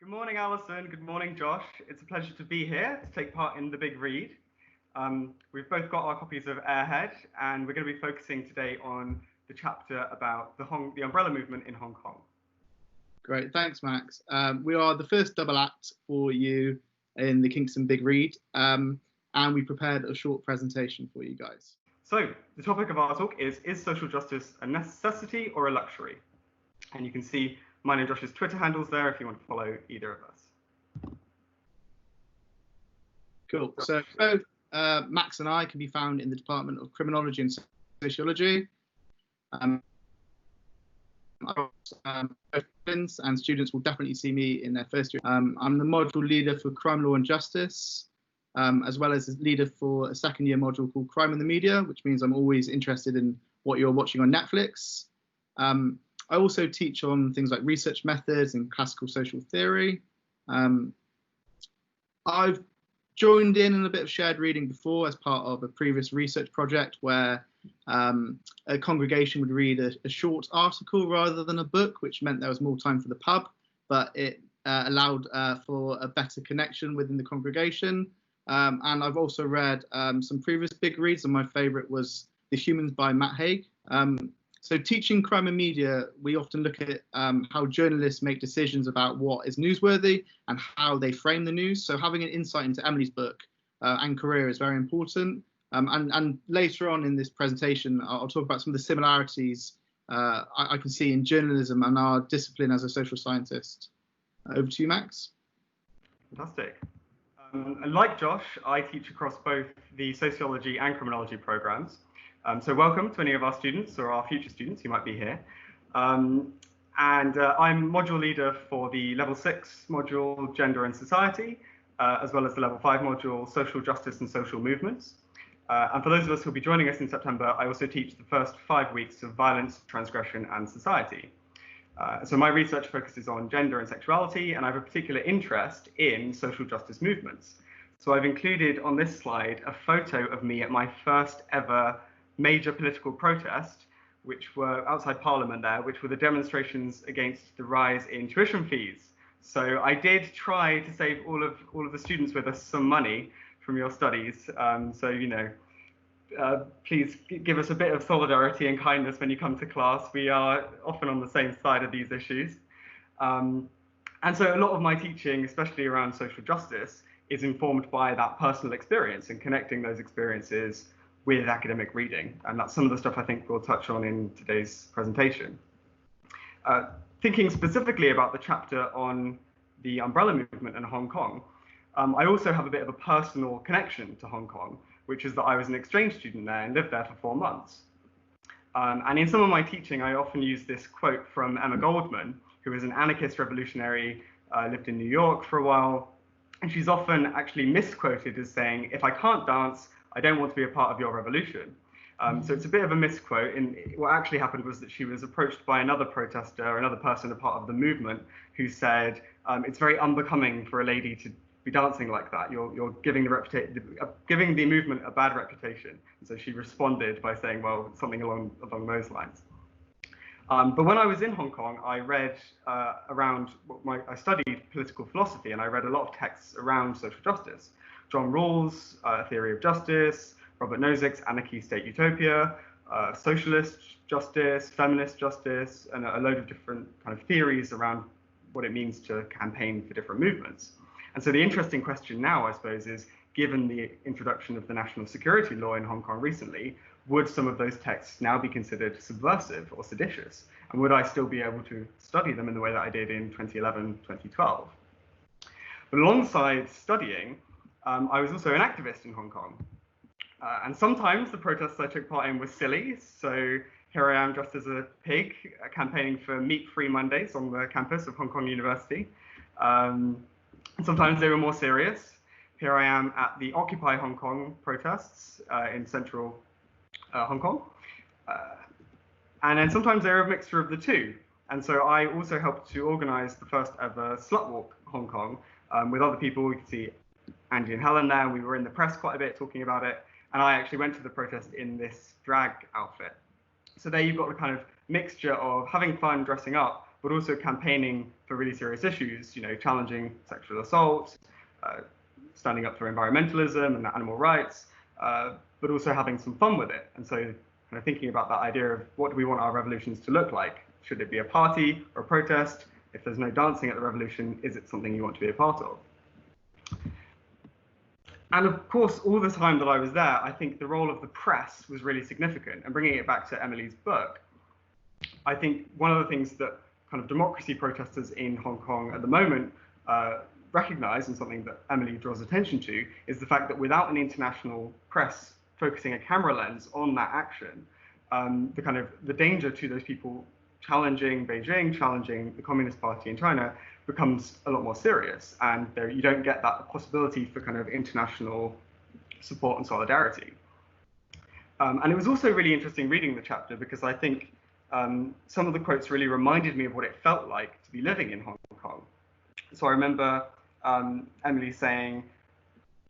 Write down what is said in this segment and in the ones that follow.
Good morning, Alison. Good morning, Josh. It's a pleasure to be here to take part in the big read. We've both got our copies of Airhead, and we're going to be focusing today on the chapter about the umbrella movement in Hong Kong. Great, thanks, Max. We are the first double act for you in the Kingston big read, and we prepared a short presentation for you guys. So the topic of our talk is social justice a necessity or a luxury? And you can see mine and Josh's Twitter handles there if you want to follow either of us. Cool. So both Max and I can be found in the Department of Criminology and Sociology. And students will definitely see me in their first year. I'm the module leader for Crime, Law and Justice, as well as leader for a second year module called Crime and the Media, which means I'm always interested in what you're watching on Netflix. I also teach on things like research methods and classical social theory. I've joined in a bit of shared reading before as part of a previous research project where a congregation would read a short article rather than a book, which meant there was more time for the pub, but it allowed for a better connection within the congregation. And I've also read some previous big reads, and my favourite was The Humans by Matt Haig. So teaching crime and media, we often look at how journalists make decisions about what is newsworthy and how they frame the news. So having an insight into Emily's book and career is very important. And later on in this presentation, I'll talk about some of the similarities I can see in journalism and our discipline as a social scientist. Over to you, Max. Fantastic. And like Josh, I teach across both the sociology and criminology programs. So welcome to any of our students or our future students who might be here. I'm module leader for the level 6 module, Gender and Society, as well as the level 5 module, Social Justice and Social Movements. And for those of us who'll be joining us in September, I also teach the first 5 weeks of Violence, Transgression and Society. So my research focuses on gender and sexuality, and I have a particular interest in social justice movements. So I've included on this slide a photo of me at my first ever major political protest, which were outside Parliament there, which were the demonstrations against the rise in tuition fees. So I did try to save all of the students with us some money from your studies. So, you know, please give us a bit of solidarity and kindness when you come to class. We are often on the same side of these issues. And so a lot of my teaching, especially around social justice, is informed by that personal experience and connecting those experiences with academic reading. And that's some of the stuff I think we'll touch on in today's presentation. Thinking specifically about the chapter on the umbrella movement in Hong Kong, I also have a bit of a personal connection to Hong Kong, which is that I was an exchange student there and lived there for 4 months. And in some of my teaching, I often use this quote from Emma Goldman, who was an anarchist revolutionary, lived in New York for a while. And she's often actually misquoted as saying, "If I can't dance, I don't want to be a part of your revolution." So it's a bit of a misquote. And what actually happened was that she was approached by another protester, another person, a part of the movement, who said, "It's very unbecoming for a lady to be dancing like that. You're giving the movement a bad reputation." And so she responded by saying, well, something along those lines. But when I was in Hong Kong, I read I studied political philosophy, and I read a lot of texts around social justice. John Rawls' Theory of Justice, Robert Nozick's Anarchy, State, Utopia, socialist justice, feminist justice, and a load of different kind of theories around what it means to campaign for different movements. And so the interesting question now, I suppose, is given the introduction of the national security law in Hong Kong recently, would some of those texts now be considered subversive or seditious? And would I still be able to study them in the way that I did in 2011, 2012? But alongside studying, I was also an activist in Hong Kong. And sometimes the protests I took part in were silly. So here I am dressed as a pig, campaigning for meat-free Mondays on the campus of Hong Kong University. And sometimes they were more serious. Here I am at the Occupy Hong Kong protests in central Hong Kong. And then sometimes they're a mixture of the two. And so I also helped to organize the first ever Slut Walk Hong Kong with other people. We could see Angie and Helen there. We were in the press quite a bit talking about it. And I actually went to the protest in this drag outfit. So there you've got a kind of mixture of having fun dressing up, but also campaigning for really serious issues, challenging sexual assault, standing up for environmentalism and animal rights, but also having some fun with it. And so kind of thinking about that idea of what do we want our revolutions to look like? Should it be a party or a protest? If there's no dancing at the revolution, is it something you want to be a part of? And of course, all the time that I was there, I think the role of the press was really significant. And bringing it back to Emily's book, I think one of the things that kind of democracy protesters in Hong Kong at the moment recognize, and something that Emily draws attention to, is the fact that without an international press focusing a camera lens on that action, the danger to those people challenging Beijing, challenging the Communist Party in China, becomes a lot more serious, and you don't get that possibility for kind of international support and solidarity. And it was also really interesting reading the chapter, because I think some of the quotes really reminded me of what it felt like to be living in Hong Kong. So I remember Emily saying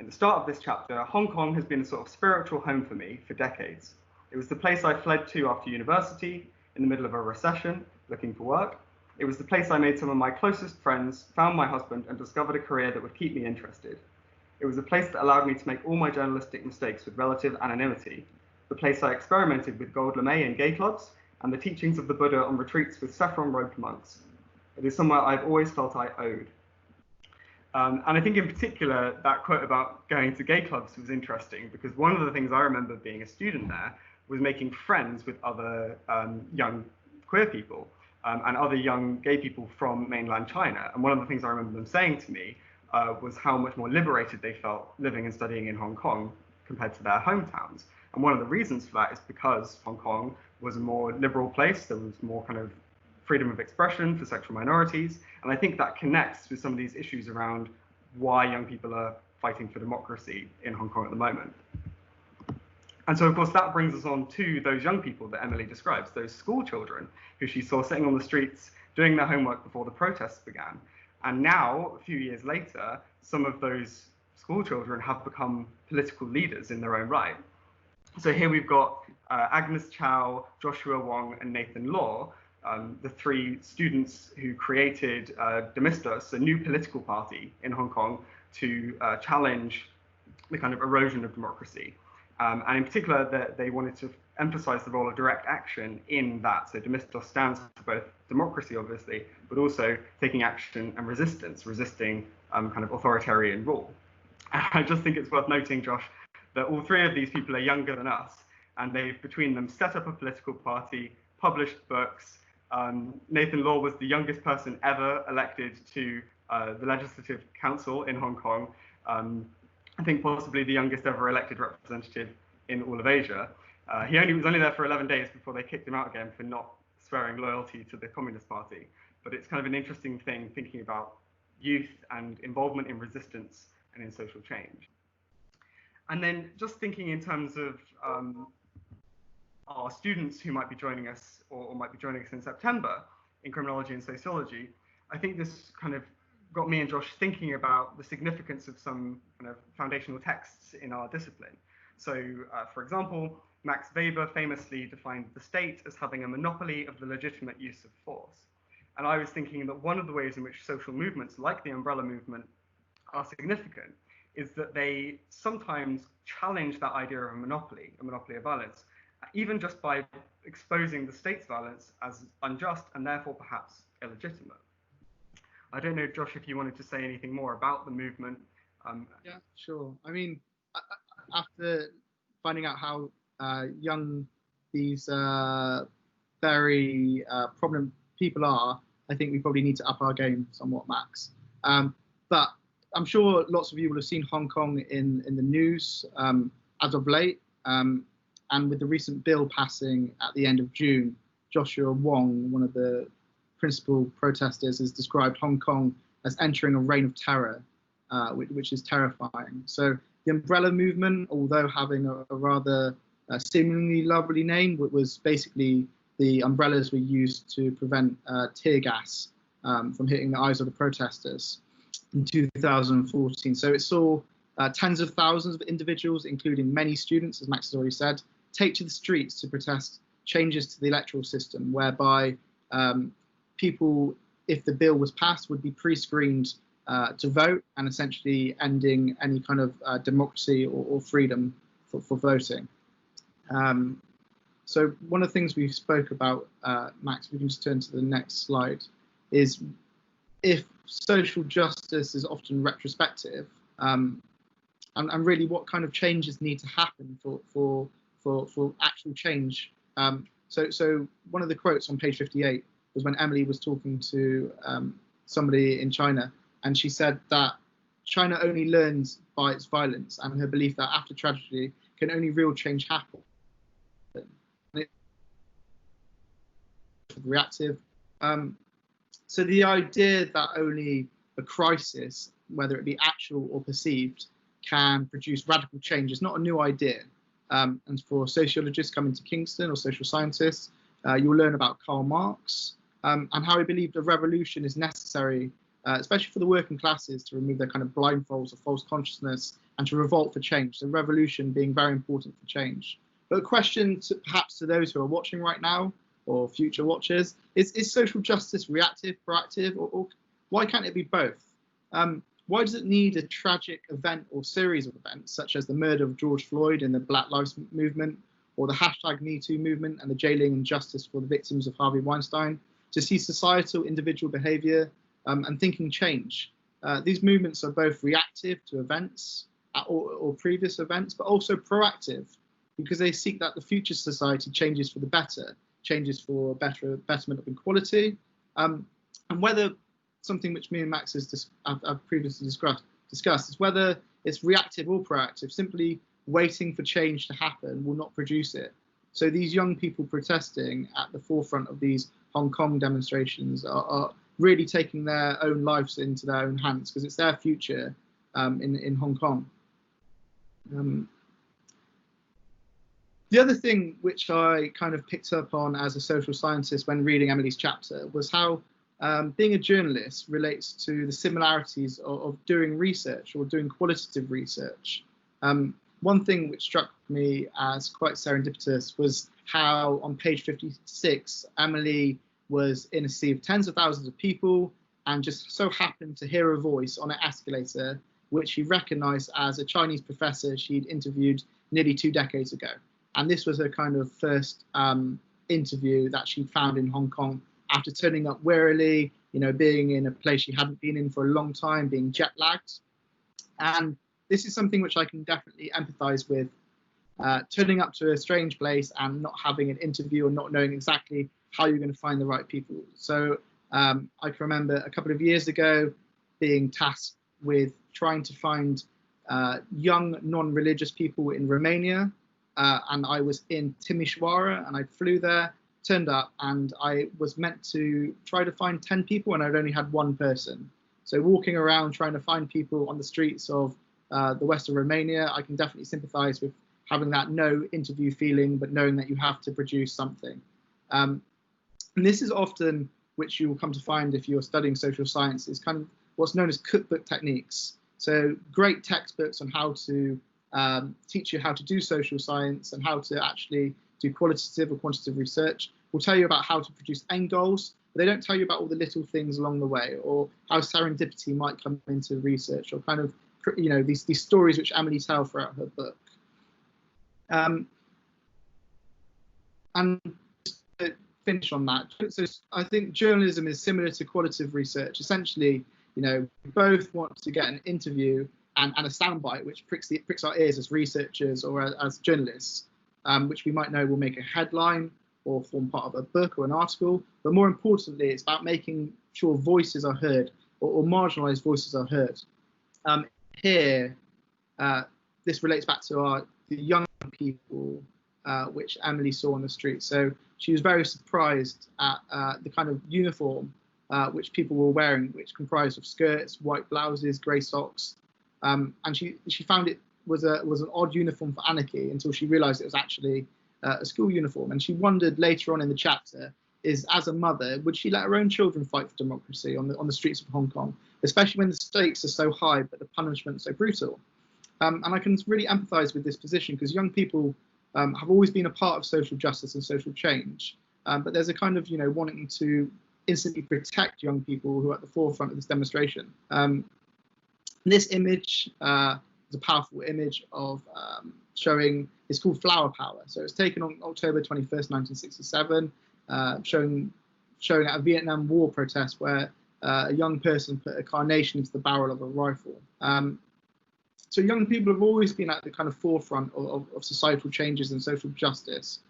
in the start of this chapter, Hong Kong has been a sort of spiritual home for me for decades. It was the place I fled to after university, in the middle of a recession, looking for work. It was the place I made some of my closest friends, found my husband, and discovered a career that would keep me interested. It was a place that allowed me to make all my journalistic mistakes with relative anonymity. The place I experimented with gold lame in gay clubs, and the teachings of the Buddha on retreats with saffron-robed monks. It is somewhere I've always felt I owed. And I think in particular, that quote about going to gay clubs was interesting, because one of the things I remember being a student there was making friends with other young queer people and other young gay people from mainland China. And one of the things I remember them saying to me was how much more liberated they felt living and studying in Hong Kong compared to their hometowns. And one of the reasons for that is because Hong Kong was a more liberal place. There was more kind of freedom of expression for sexual minorities. And I think that connects with some of these issues around why young people are fighting for democracy in Hong Kong at the moment. And so, of course, that brings us on to those young people that Emily describes, those school children who she saw sitting on the streets doing their homework before the protests began. And now, a few years later, some of those school children have become political leaders in their own right. So here we've got Agnes Chow, Joshua Wong, and Nathan Law, the three students who created Demistos, a new political party in Hong Kong, to challenge the kind of erosion of democracy. And in particular, they wanted to emphasize the role of direct action in that. So Demistos stands for both democracy, obviously, but also taking action and resisting kind of authoritarian rule. And I just think it's worth noting, Josh, that all three of these people are younger than us, and they've, between them, set up a political party, published books. Nathan Law was the youngest person ever elected to the Legislative Council in Hong Kong. I think possibly the youngest ever elected representative in all of Asia. He was only there for 11 days before they kicked him out again for not swearing loyalty to the Communist Party. But it's kind of an interesting thing thinking about youth and involvement in resistance and in social change. And then just thinking in terms of our students who might be joining us or might be joining us in September in criminology and sociology, I think this kind of got me and Josh thinking about the significance of some kind of foundational texts in our discipline. So, for example, Max Weber famously defined the state as having a monopoly of the legitimate use of force. And I was thinking that one of the ways in which social movements like the umbrella movement are significant is that they sometimes challenge that idea of a monopoly of violence, even just by exposing the state's violence as unjust and therefore perhaps illegitimate. I don't know, Josh, if you wanted to say anything more about the movement. Yeah, sure. I mean, after finding out how young these very prominent people are, I think we probably need to up our game somewhat, Max. But I'm sure lots of you will have seen Hong Kong in the news as of late. And with the recent bill passing at the end of June, Joshua Wong, one of the principal protesters, has described Hong Kong as entering a reign of terror, which is terrifying. So the umbrella movement, although having a rather seemingly lovely name, was basically the umbrellas were used to prevent tear gas from hitting the eyes of the protesters in 2014. So it saw tens of thousands of individuals, including many students, as Max has already said, take to the streets to protest changes to the electoral system, whereby people, if the bill was passed, would be pre-screened to vote, and essentially ending any kind of democracy or freedom for voting. So one of the things we spoke about, Max, we can just turn to the next slide, is if social justice is often retrospective, and really what kind of changes need to happen for actual change. So one of the quotes on page 58 was when Emily was talking to somebody in China, and she said that China only learns by its violence, and her belief that after tragedy can only real change happen. Reactive. So the idea that only a crisis, whether it be actual or perceived, can produce radical change is not a new idea. And for sociologists coming to Kingston or social scientists, you'll learn about Karl Marx and how he believed a revolution is necessary, especially for the working classes, to remove their kind of blindfolds of false consciousness and to revolt for change. So revolution being very important for change. But a question perhaps to those who are watching right now or future watchers, is social justice reactive, proactive, or why can't it be both? Why does it need a tragic event or series of events, such as the murder of George Floyd in the Black Lives Movement, or the #MeToo movement and the jailing and justice for the victims of Harvey Weinstein, to see societal individual behaviour and thinking change? These movements are both reactive to events or previous events, but also proactive, because they seek that the future society changes for the better, changes for betterment of equality, and whether something which me and Max have previously discussed is whether it's reactive or proactive. Simply waiting for change to happen will not produce it. So these young people protesting at the forefront of these Hong Kong demonstrations are really taking their own lives into their own hands, because it's their future in Hong Kong. The other thing which I kind of picked up on as a social scientist when reading Emily's chapter was how being a journalist relates to the similarities of doing research or doing qualitative research. One thing which struck me as quite serendipitous was how on page 56, Emily was in a sea of tens of thousands of people and just so happened to hear a voice on an escalator, which she recognized as a Chinese professor she'd interviewed nearly 2 decades ago. And this was her kind of first interview that she found in Hong Kong after turning up wearily, being in a place she hadn't been in for a long time, being jet lagged. And this is something which I can definitely empathize with, turning up to a strange place and not having an interview or not knowing exactly how you're going to find the right people. So I can remember a couple of years ago being tasked with trying to find young non-religious people in Romania. And I was in Timișoara and I flew there, turned up, and I was meant to try to find 10 people and I'd only had 1 person. So walking around trying to find people on the streets of the west of Romania, I can definitely sympathize with having that no interview feeling, but knowing that you have to produce something. And this is often, which you will come to find if you're studying social science, is kind of what's known as cookbook techniques. So great textbooks on how to teach you how to do social science and how to actually do qualitative or quantitative research will tell you about how to produce end goals, but they don't tell you about all the little things along the way, or how serendipity might come into research, or kind of these stories which Emily tells throughout her book. And to finish on that, so I think journalism is similar to qualitative research. Essentially, we both want to get an interview and a soundbite which pricks our ears as researchers or as journalists, which we might know will make a headline or form part of a book or an article. But more importantly, it's about making sure voices are heard, or marginalized voices are heard. Here, this relates back to the young people which Emily saw on the street. So she was very surprised at the kind of uniform which people were wearing, which comprised of skirts, white blouses, grey socks. And she found it was an odd uniform for anarchy until she realised it was actually a school uniform. And she wondered later on in the chapter, as a mother, would she let her own children fight for democracy on the streets of Hong Kong, especially when the stakes are so high but the punishment so brutal? And I can really empathise with this position, because young people have always been a part of social justice and social change, but there's a kind of wanting to instantly protect young people who are at the forefront of this demonstration. This image is a powerful image of showing, it's called Flower Power. So it's taken on October 21st, 1967, showing at a Vietnam War protest where a young person put a carnation into the barrel of a rifle. So young people have always been at the kind of forefront of societal changes and social justice.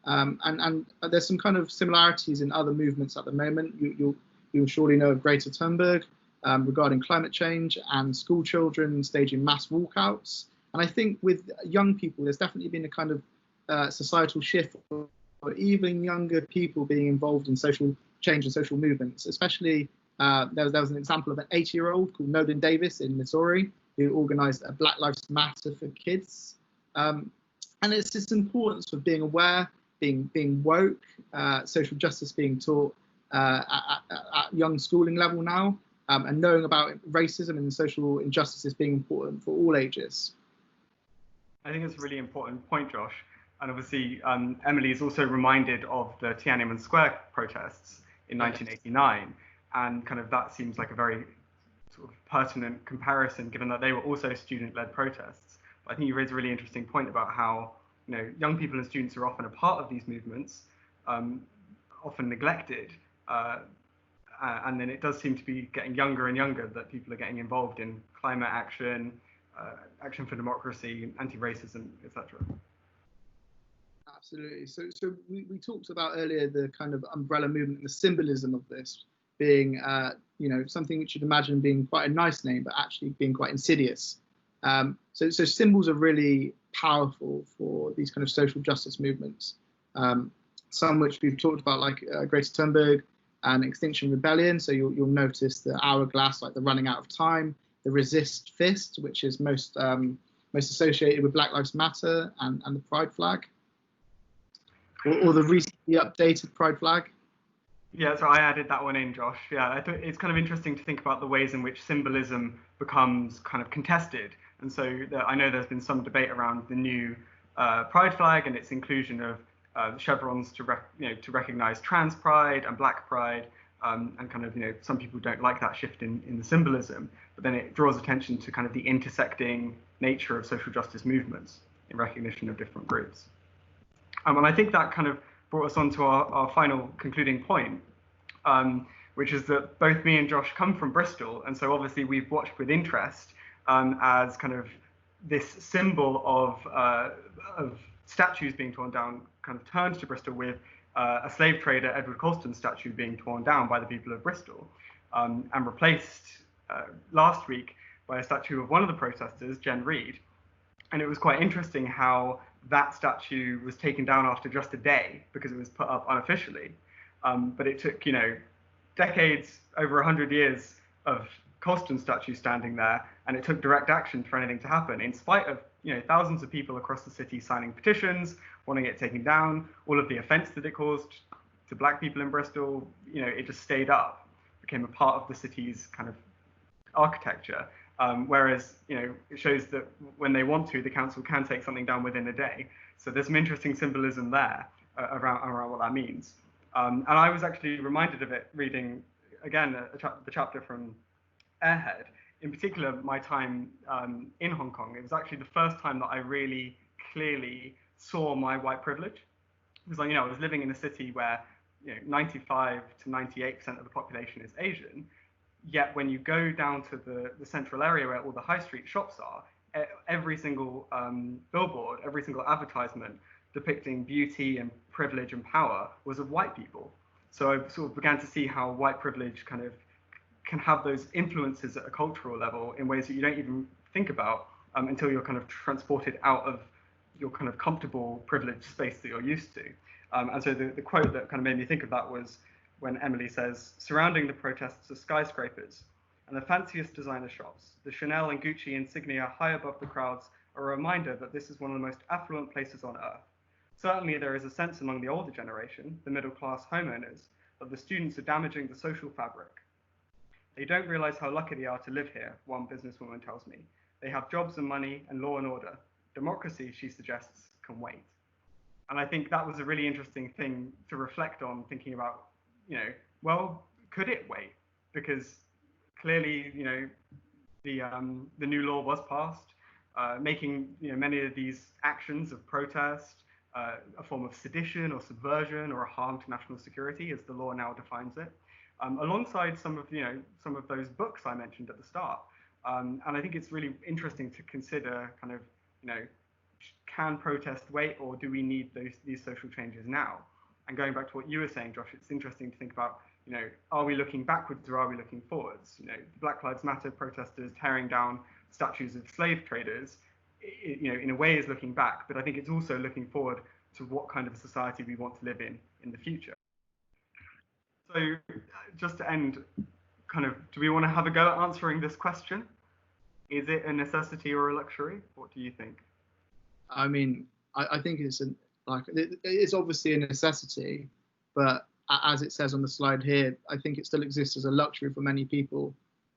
And there's some kind of similarities in other movements at the moment. You'll surely know of Greta Thunberg regarding climate change and school children staging mass walkouts. And I think with young people, there's definitely been a kind of societal shift, or even younger people being involved in social change and social movements. Especially, there was an example of an 80-year-old called Nolan Davis in Missouri, who organised a Black Lives Matter for kids. And it's this importance of being aware, being woke, social justice being taught at young schooling level now, and knowing about racism and social injustices being important for all ages. I think it's a really important point, Josh. And obviously, Emily is also reminded of the Tiananmen Square protests in 1989. And kind of that seems like a very sort of pertinent comparison, given that they were also student-led protests. But I think you raise a really interesting point about how, you know, young people and students are often a part of these movements, often neglected. And then it does seem to be getting younger and younger that people are getting involved in climate action, action for democracy, anti-racism, etc. Absolutely. So we talked about earlier the kind of umbrella movement and the symbolism of this being, you know, something which you'd imagine being quite a nice name, but actually being quite insidious. So symbols are really powerful for these kind of social justice movements. Some which we've talked about, like Greta Thunberg and Extinction Rebellion. So you'll notice the hourglass, like the running out of time, the resist fist, which is most associated with Black Lives Matter and the Pride flag, or the recently updated Pride flag. Yeah, so I added that one in, Josh. Yeah, I thought it's kind of interesting to think about the ways in which symbolism becomes kind of contested. And so I know there's been some debate around the new Pride flag and its inclusion of chevrons to recognize trans pride and Black pride, and kind of, you know, some people don't like that shift in the symbolism, but then it draws attention to kind of the intersecting nature of social justice movements in recognition of different groups. And I think that kind of brought us on to our final concluding point, which is that both me and Josh come from Bristol, and so obviously we've watched with interest as kind of this symbol of statues being torn down kind of turned to Bristol, with a slave trader, Edward Colston's statue, being torn down by the people of Bristol, and replaced last week by a statue of one of the protesters, Jen Reid. And it was quite interesting how that statue was taken down after just a day because it was put up unofficially. But it took, you know, decades, over 100 years of Colston statue standing there, and it took direct action for anything to happen, in spite of, you know, thousands of people across the city signing petitions, wanting it taken down, all of the offence that it caused to Black people in Bristol. You know, it just stayed up, became a part of the city's kind of architecture. Whereas, you know, it shows that when they want to, the council can take something down within a day. So there's some interesting symbolism there around what that means. And I was actually reminded of it reading, again, the chapter from Airhead. In particular, my time in Hong Kong, it was actually the first time that I really clearly saw my white privilege. Because, like, you know, I was living in a city where, you know, 95 to 98% of the population is Asian. Yet when you go down to the central area where all the high street shops are, every single billboard, every single advertisement depicting beauty and privilege and power was of white people. So I sort of began to see how white privilege kind of can have those influences at a cultural level in ways that you don't even think about until you're kind of transported out of your kind of comfortable privileged space that you're used to. And so the quote that kind of made me think of that was when Emily says, "Surrounding the protests are skyscrapers and the fanciest designer shops. The Chanel and Gucci insignia high above the crowds are a reminder that this is one of the most affluent places on earth. Certainly there is a sense among the older generation, the middle-class homeowners, that the students are damaging the social fabric. They don't realize how lucky they are to live here," one businesswoman tells me. "They have jobs and money and law and order. Democracy," she suggests, "can wait." And I think that was a really interesting thing to reflect on, thinking about, you know, well, could it wait? Because clearly, the new law was passed, making many of these actions of protest a form of sedition or subversion or a harm to national security, as the law now defines it, alongside some of those books I mentioned at the start. And I think it's really interesting to consider kind of, can protest wait, or do we need these social changes now? And going back to what you were saying, Josh, it's interesting to think about, are we looking backwards or are we looking forwards? Black Lives Matter protesters tearing down statues of slave traders, in a way is looking back, but I think it's also looking forward to what kind of society we want to live in the future. So just to end, kind of, do we want to have a go at answering this question? Is it a necessity or a luxury? What do you think? I mean, I think it's obviously a necessity, but as it says on the slide here, I think it still exists as a luxury for many people.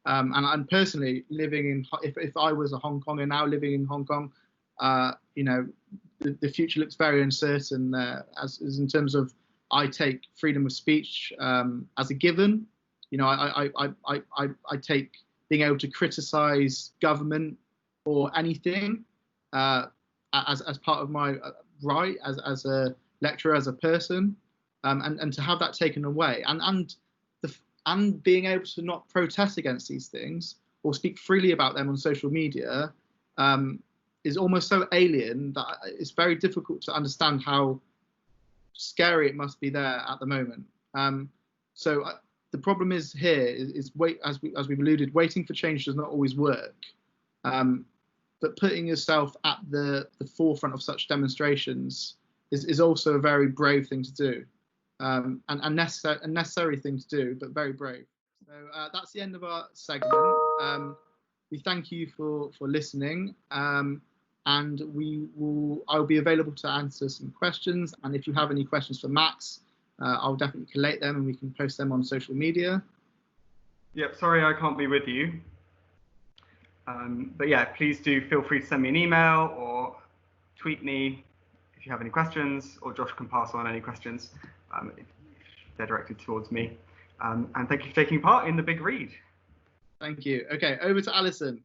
And I'm personally living in, if I was a Hong Konger now living in Hong Kong, the future looks very uncertain as in terms of, I take freedom of speech as a given. I take being able to criticize government or anything as part of my right as a lecturer, as a person, and to have that taken away, and being able to not protest against these things or speak freely about them on social media is almost so alien that it's very difficult to understand how scary it must be there at the moment. The problem is here is wait, as we've alluded, waiting for change does not always work. But putting yourself at the forefront of such demonstrations is also a very brave thing to do, and a necessary thing to do, but very brave. So that's the end of our segment. We thank you for listening, and I'll be available to answer some questions. And if you have any questions for Max, I'll definitely collate them and we can post them on social media. Yep, sorry I can't be with you. But yeah, please do feel free to send me an email or tweet me if you have any questions, or Josh can pass on any questions if they're directed towards me. And thank you for taking part in the big read. Thank you. Okay, over to Alison.